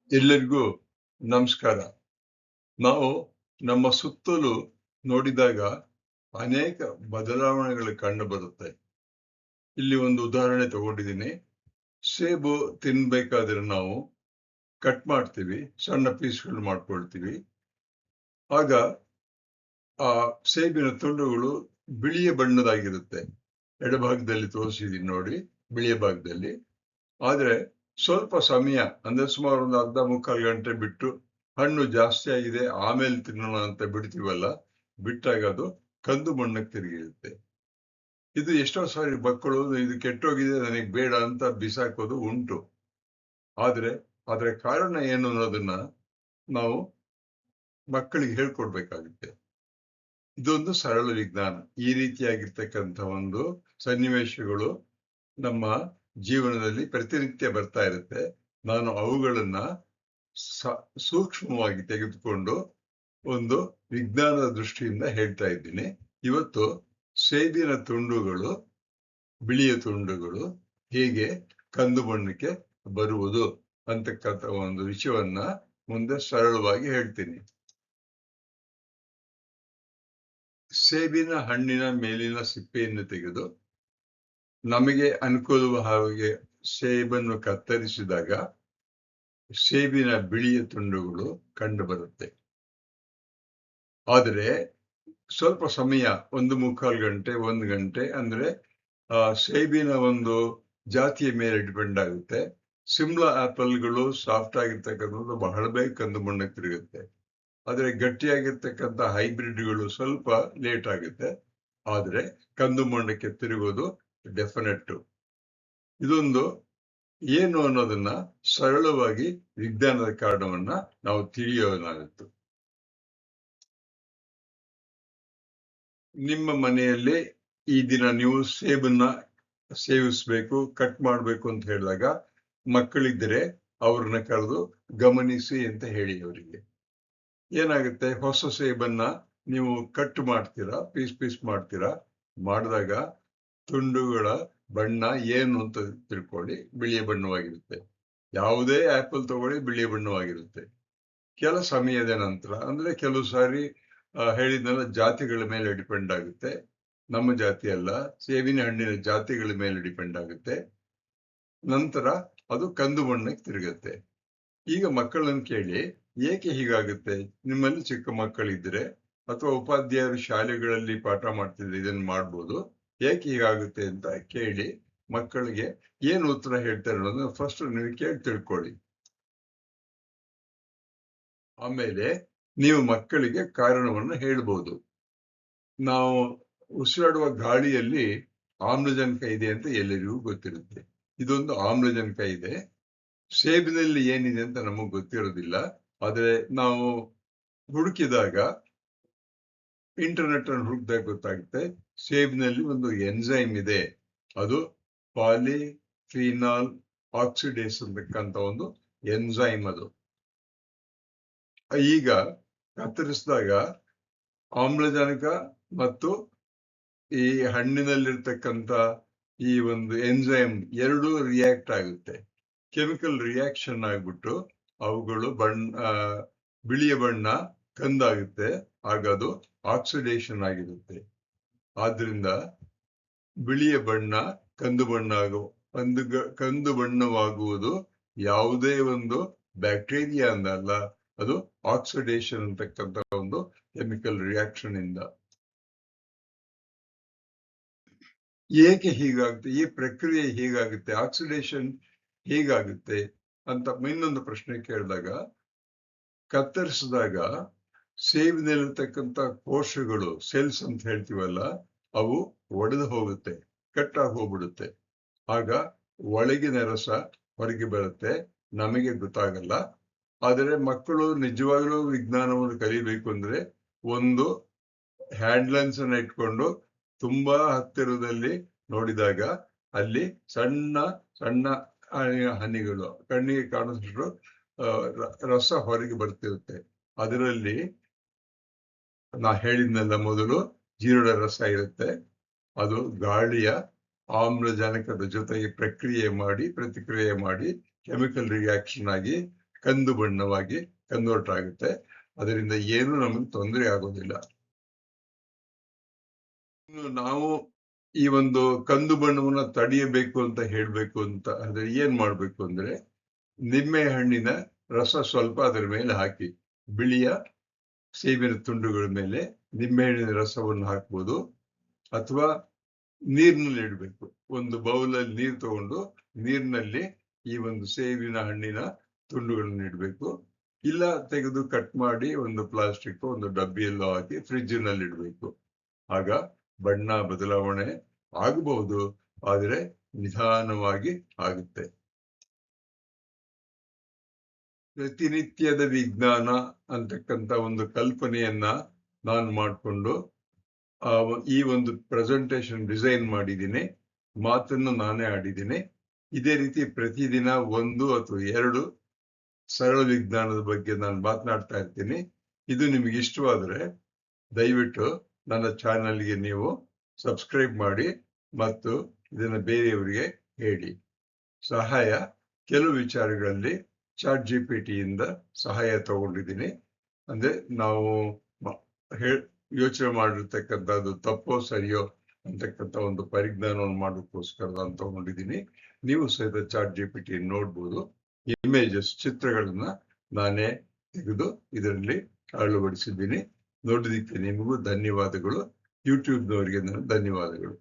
ಎಲ್ಲರಿಗೂ ನಮಸ್ಕಾರ. ನಾವು ನಮ್ಮ ಸುತ್ತಲೂ ನೋಡಿದಾಗ ಅನೇಕ ಬದಲಾವಣೆಗಳು ಕಂಡು ಬರುತ್ತೆ. ಇಲ್ಲಿ ಒಂದು ಉದಾಹರಣೆ ತಗೊಂಡಿದ್ದೀನಿ. ಸೇಬು ತಿನ್ಬೇಕಾದ್ರೆ ನಾವು ಕಟ್ ಮಾಡ್ತೀವಿ, ಸಣ್ಣ ಪೀಸ್ಗಳು ಮಾಡ್ಕೊಳ್ತೀವಿ. ಆಗ ಆ ಸೇಬಿನ ತುಂಡುಗಳು ಬಿಳಿಯ ಬಣ್ಣದಾಗಿರುತ್ತೆ. ಎಡಭಾಗದಲ್ಲಿ ತೋರಿಸಿದೀನಿ ನೋಡಿ, ಬಿಳಿಯ ಭಾಗದಲ್ಲಿ. ಆದ್ರೆ ಸ್ವಲ್ಪ ಸಮಯ ಅಂದ್ರೆ ಸುಮಾರು ಒಂದು ಅರ್ಧ ಮುಕ್ಕಾಲು ಗಂಟೆ ಬಿಟ್ಟು ಹಣ್ಣು ಜಾಸ್ತಿ ಆಗಿದೆ ಆಮೇಲೆ ತಿನ್ನೋಣ ಅಂತ ಬಿಡ್ತೀವಲ್ಲ, ಬಿಟ್ಟಾಗ ಅದು ಕಂದು ಬಣ್ಣಕ್ಕೆ ತಿರುಗಿರುತ್ತೆ. ಇದು ಎಷ್ಟೋ ಸಾರಿ ಮಕ್ಕಳು ಇದು ಕೆಟ್ಟೋಗಿದೆ ನನಗೆ ಬೇಡ ಅಂತ ಬಿಸಾಕೋದು ಉಂಟು. ಆದ್ರೆ ಅದರ ಕಾರಣ ಏನು ಅನ್ನೋದನ್ನ ನಾವು ಮಕ್ಕಳಿಗೆ ಹೇಳ್ಕೊಡ್ಬೇಕಾಗುತ್ತೆ. ಇದೊಂದು ಸರಳ ವಿಜ್ಞಾನ. ಈ ರೀತಿಯಾಗಿರ್ತಕ್ಕಂಥ ಒಂದು ಸನ್ನಿವೇಶಗಳು ನಮ್ಮ ಜೀವನದಲ್ಲಿ ಪ್ರತಿನಿತ್ಯ ಬರ್ತಾ ಇರುತ್ತೆ. ನಾನು ಅವುಗಳನ್ನ ಸೂಕ್ಷ್ಮವಾಗಿ ತೆಗೆದುಕೊಂಡು ಒಂದು ವಿಜ್ಞಾನದ ದೃಷ್ಟಿಯಿಂದ ಹೇಳ್ತಾ ಇದ್ದೀನಿ. ಇವತ್ತು ಸೇಬಿನ ತುಂಡುಗಳು, ಬಿಳಿಯ ತುಂಡುಗಳು ಹೇಗೆ ಕಂದು ಬಣ್ಣಕ್ಕೆ ಬರುವುದು ಅಂತಕ್ಕಂಥ ಒಂದು ವಿಷಯವನ್ನ ಮುಂದೆ ಸರಳವಾಗಿ ಹೇಳ್ತೀನಿ. ಸೇಬಿನ ಹಣ್ಣಿನ ಮೇಲಿನ ಸಿಪ್ಪೆಯನ್ನು ತೆಗೆದು ನಮಗೆ ಅನುಕೂಲವಾದ ಹಾಗೆ ಸೇಬನ್ನು ಕತ್ತರಿಸಿದಾಗ ಸೇಬಿನ ಬಿಳಿಯ ತುಂಡುಗಳು ಕಂಡು ಬರುತ್ತೆ. ಆದರೆ ಸ್ವಲ್ಪ ಸಮಯ, ಒಂದು ಮುಕ್ಕಾಲು ಗಂಟೆ, 1 ಗಂಟೆ ಅಂದ್ರೆ ಸೇಬಿನ ಒಂದು ಜಾತಿಯ ಮೇಲೆ ಡಿಪೆಂಡ್ ಆಗುತ್ತೆ. ಸಿಮ್ಲಾ ಆಪಲ್ಗಳು ಸಾಫ್ಟ್ ಆಗಿರ್ತಕ್ಕಂಥದ್ದು ಬಹಳ ಬೇಗ ಕಂದು ಬಣ್ಣಕ್ಕೆ ತಿರುಗುತ್ತೆ. ಆದ್ರೆ ಗಟ್ಟಿಯಾಗಿರ್ತಕ್ಕಂಥ ಹೈಬ್ರಿಡ್ಗಳು ಸ್ವಲ್ಪ ಲೇಟ್ ಆಗುತ್ತೆ. ಆದ್ರೆ ಕಂದು ಬಣ್ಣಕ್ಕೆ ತಿರುಗೋದು ಡೆಫಿನೆಟ್. ಇದೊಂದು ಏನು ಅನ್ನೋದನ್ನ ಸರಳವಾಗಿ ವಿಜ್ಞಾನದ ಕಾರಣವನ್ನ ನಾವು ತಿಳಿಯೋನಾಗುತ್ತೆ. ನಿಮ್ಮ ಮನೆಯಲ್ಲಿ ಈ ದಿನ ನೀವು ಸೇಬನ್ನ ಸೇವಿಸ್ಬೇಕು, ಕಟ್ ಮಾಡ್ಬೇಕು ಅಂತ ಹೇಳಿದಾಗ ಮಕ್ಕಳಿದ್ದರೆ ಅವ್ರನ್ನ ಕರೆದು ಗಮನಿಸಿ ಅಂತ ಹೇಳಿ ಅವರಿಗೆ. ಏನಾಗುತ್ತೆ, ಹೊಸ ಸೇಬನ್ನ ನೀವು ಕಟ್ ಮಾಡ್ತೀರಾ, ಪೀಸ್ ಮಾಡ್ತೀರಾ. ಮಾಡಿದಾಗ ತುಂಡುಗಳ ಬಣ್ಣ ಏನು ಅಂತ ತಿಳ್ಕೊಳ್ಳಿ, ಬಿಳಿಯ ಬಣ್ಣವಾಗಿರುತ್ತೆ. ಯಾವುದೇ ಆಪಲ್ ತಗೊಳ್ಳಿ ಬಿಳಿಯ ಬಣ್ಣವಾಗಿರುತ್ತೆ. ಕೆಲ ಸಮಯದ ನಂತರ ಅಂದ್ರೆ ಕೆಲವು ಸಾರಿ ಹೇಳಿದ್ನಲ್ಲ, ಜಾತಿಗಳ ಮೇಲೆ ಡಿಪೆಂಡ್ ಆಗುತ್ತೆ. ನಮ್ಮ ಜಾತಿ ಅಲ್ಲ, ಸೇಬಿನ ಹಣ್ಣಿನ ಜಾತಿಗಳ ಮೇಲೆ ಡಿಪೆಂಡ್ ಆಗುತ್ತೆ. ನಂತರ ಅದು ಕಂದು ಬಣ್ಣಕ್ಕೆ ತಿರುಗುತ್ತೆ. ಈಗ ಮಕ್ಕಳನ್ನು ಕೇಳಿ, ಏಕೆ ಹೀಗಾಗುತ್ತೆ? ನಿಮ್ಮಲ್ಲಿ ಚಿಕ್ಕ ಮಕ್ಕಳಿದ್ರೆ ಅಥವಾ ಉಪಾಧ್ಯಾಯರು ಶಾಲೆಗಳಲ್ಲಿ ಪಾಠ ಮಾಡ್ತಿದ್ರೆ ಇದನ್ನು ಮಾಡ್ಬೋದು. ಏಕೆ ಹೀಗಾಗುತ್ತೆ ಅಂತ ಕೇಳಿ ಮಕ್ಕಳಿಗೆ ಏನು ಉತ್ತರ ಹೇಳ್ತಾರೆ ಅನ್ನೋದನ್ನ ಫಸ್ಟ್ ನೀವು ಕೇಳಿ ತಿಳ್ಕೊಳ್ಳಿ. ಆಮೇಲೆ ನೀವು ಮಕ್ಕಳಿಗೆ ಕಾರಣವನ್ನು ಹೇಳ್ಬೋದು. ನಾವು ಉಸಿರಾಡುವ ಗಾಳಿಯಲ್ಲಿ ಆಮ್ಲಜನಕ ಇದೆ ಅಂತ ಎಲ್ಲರಿಗೂ ಗೊತ್ತಿರುತ್ತೆ. ಇದೊಂದು ಆಮ್ಲಜನಕ ಇದೆ. ಸೇಬಿನಲ್ಲಿ ಏನಿದೆ ಅಂತ ನಮಗೆ ಗೊತ್ತಿರೋದಿಲ್ಲ. ಆದ್ರೆ ನಾವು ಹುಡುಕಿದಾಗ, ಇಂಟರ್ನೆಟ್ ಅನ್ನು ಹುಡುಕಿದಾಗ ಗೊತ್ತಾಗುತ್ತೆ, ಸೇಬಿನಲ್ಲಿ ಒಂದು ಎನ್ಸೈಮ್ ಇದೆ. ಅದು ಪಾಲಿಫಿನಾಲ್ ಆಕ್ಸಿಡೇಸ್ ಅಂತಕ್ಕಂಥ ಒಂದು ಎನ್ಸೈಮ್. ಅದು ಈಗ ಕತ್ತರಿಸಿದಾಗ ಆಮ್ಲಜನಕ ಮತ್ತು ಈ ಹಣ್ಣಿನಲ್ಲಿರ್ತಕ್ಕಂಥ ಈ ಒಂದು ಎನ್ಸೈಮ್ ಎರಡೂ ರಿಯಾಕ್ಟ್ ಆಗುತ್ತೆ. ಕೆಮಿಕಲ್ ರಿಯಾಕ್ಷನ್ ಆಗ್ಬಿಟ್ಟು ಅವುಗಳು ಬಿಳಿಯ ಬಣ್ಣ ಕಂದಾಗುತ್ತೆ. ಆಗ ಅದು ಆಕ್ಸಿಡೇಷನ್ ಆಗಿರುತ್ತೆ. ಆದ್ರಿಂದ ಬಿಳಿಯ ಬಣ್ಣ ಕಂದು ಬಣ್ಣವಾಗುವುದು ಯಾವುದೇ ಒಂದು ಬ್ಯಾಕ್ಟೀರಿಯಾ ಅಂದಲ್ಲ, ಅದು ಆಕ್ಸಿಡೇಷನ್ ಅಂತಕ್ಕಂಥ ಒಂದು ಕೆಮಿಕಲ್ ರಿಯಾಕ್ಷನ್ ಇಂದ. ಏಕೆ ಹೀಗಾಗುತ್ತೆ, ಈ ಪ್ರಕ್ರಿಯೆ ಹೀಗಾಗುತ್ತೆ, ಆಕ್ಸಿಡೇಷನ್ ಹೀಗಾಗುತ್ತೆ ಅಂತ ಇನ್ನೊಂದು ಪ್ರಶ್ನೆ ಕೇಳಿದಾಗ, ಕತ್ತರಿಸಿದಾಗ ಸೇಬಿನಲ್ಲಿರ್ತಕ್ಕಂಥ ಕೋಶಗಳು, ಸೆಲ್ಸ್ ಅಂತ ಹೇಳ್ತೀವಲ್ಲ, ಅವು ಒಡೆದು ಹೋಗುತ್ತೆ, ಕಟ್ಟಾಗಿ ಹೋಗ್ಬಿಡುತ್ತೆ. ಆಗ ಒಳಗಿನ ರಸ ಹೊರಗೆ ಬರುತ್ತೆ, ನಮಗೆ ಗೊತ್ತಾಗಲ್ಲ. ಆದರೆ ಮಕ್ಕಳು ನಿಜವಾಗ್ಲೂ ವಿಜ್ಞಾನವನ್ನು ಕಲಿಬೇಕು ಅಂದ್ರೆ ಒಂದು ಹ್ಯಾಂಡ್ಲೆನ್ಸ್ ಅನ್ನ ಇಟ್ಕೊಂಡು ತುಂಬಾ ಹತ್ತಿರದಲ್ಲಿ ನೋಡಿದಾಗ ಅಲ್ಲಿ ಸಣ್ಣ ಸಣ್ಣ ಹನಿಗಳು ಕಣ್ಣಿಗೆ ಕಾಣಿಸಿದ್ರು ರಸ ಹೊರಗೆ ಬರ್ತಿರುತ್ತೆ. ಅದರಲ್ಲಿ ನಾ ಹೇಳಿದ್ನೆಲ್ಲ ಮೊದಲು ಜೀರುಳ ರಸ ಇರುತ್ತೆ. ಅದು ಗಾಳಿಯ ಆಮ್ಲಜನಕದ ಜೊತೆಗೆ ಪ್ರತಿಕ್ರಿಯೆ ಮಾಡಿ ಕೆಮಿಕಲ್ ರಿಯಾಕ್ಷನ್ ಆಗಿ ಕಂದು ಬಣ್ಣವಾಗಿ ಕನ್ವರ್ಟ್ ಆಗುತ್ತೆ. ಅದರಿಂದ ಏನು ನಮಗೆ ತೊಂದರೆ ಆಗೋದಿಲ್ಲ. ಇನ್ನು ನಾವು ಈ ಒಂದು ಕಂದು ಬಣ್ಣವನ್ನ ತಡೆಯಬೇಕು ಅಂತ ಹೇಳ್ಬೇಕು ಅಂತ ಅಂದ್ರೆ ಏನ್ ಮಾಡ್ಬೇಕು ಅಂದ್ರೆ, ನಿಂಬೆ ಹಣ್ಣಿನ ರಸ ಸ್ವಲ್ಪ ಅದರ ಮೇಲೆ ಹಾಕಿ, ಬಿಳಿಯ ಸೇಬಿನ ತುಂಡುಗಳ ಮೇಲೆ ನಿಂಬೆಹಣ್ಣಿನ ರಸವನ್ನು ಹಾಕ್ಬೋದು. ಅಥವಾ ನೀರಿನಲ್ಲಿ ಇಡಬೇಕು. ಒಂದು ಬೌಲಲ್ಲಿ ನೀರು ತಗೊಂಡು ನೀರಿನಲ್ಲಿ ಈ ಒಂದು ಸೇಬಿನ ಹಣ್ಣಿನ ತುಂಡುಗಳನ್ನು ಇಡಬೇಕು. ಇಲ್ಲ ತೆಗೆದು ಕಟ್ ಮಾಡಿ ಒಂದು ಪ್ಲಾಸ್ಟಿಕ್ ಒಂದು ಡಬ್ಬಿಯಲ್ಲೋ ಹಾಕಿ ಫ್ರಿಡ್ಜಿನಲ್ಲಿ ಇಡಬೇಕು. ಆಗ ಬಣ್ಣ ಬದಲಾವಣೆ ಆಗಬಹುದು, ಆದರೆ ನಿಧಾನವಾಗಿ ಆಗುತ್ತೆ. ಪ್ರತಿನಿತ್ಯದ ವಿಜ್ಞಾನ ಅಂತಕ್ಕಂಥ ಒಂದು ಕಲ್ಪನೆಯನ್ನ ನಾನು ಮಾಡಿಕೊಂಡು ಈ ಒಂದು ಪ್ರೆಸೆಂಟೇಶನ್ ಡಿಸೈನ್ ಮಾಡಿದ್ದೀನಿ. ಮಾತನ್ನು ನಾನೇ ಆಡಿದ್ದೀನಿ. ಇದೇ ರೀತಿ ಪ್ರತಿದಿನ 1 ಅಥವಾ 2 ಸರಳ ವಿಜ್ಞಾನದ ಬಗ್ಗೆ ನಾನು ಮಾತನಾಡ್ತಾ ಇರ್ತೀನಿ. ಇದು ನಿಮಗೆ ಇಷ್ಟವಾದರೆ ದಯವಿಟ್ಟು ನನ್ನ ಚಾನಲ್ಗೆ ನೀವು ಸಬ್ಸ್ಕ್ರೈಬ್ ಮಾಡಿ ಮತ್ತು ಇದನ್ನು ಬೇರೆಯವರಿಗೆ ಹೇಳಿ. ಕೆಲವು ವಿಚಾರಗಳಲ್ಲಿ ChatGPT ಯಿಂದ ಸಹಾಯ ತಗೊಂಡಿದ್ದೀನಿ. ಅಂದ್ರೆ ನಾವು ಯೋಚನೆ ಮಾಡಿರ್ತಕ್ಕಂಥದ್ದು ತಪ್ಪೋ ಸರಿಯೋ ಅಂತಕ್ಕಂಥ ಒಂದು ಪರಿಜ್ಞಾನವನ್ನು ಮಾಡೋಕ್ಕೋಸ್ಕರ ನಾನು ತಗೊಂಡಿದ್ದೀನಿ. ನೀವು ಸಹಿತ ChatGPT ನೋಡ್ಬೋದು. ಇಮೇಜಸ್, ಚಿತ್ರಗಳನ್ನ ನಾನೇ ತೆಗೆದು ಇದರಲ್ಲಿ ಅಳವಡಿಸಿದ್ದೀನಿ. ನೋಡೋದಕ್ಕೆ ನಿಮಗೂ ಧನ್ಯವಾದಗಳು. ಯೂಟ್ಯೂಬ್ನವರಿಗೆ ನನ್ನ ಧನ್ಯವಾದಗಳು.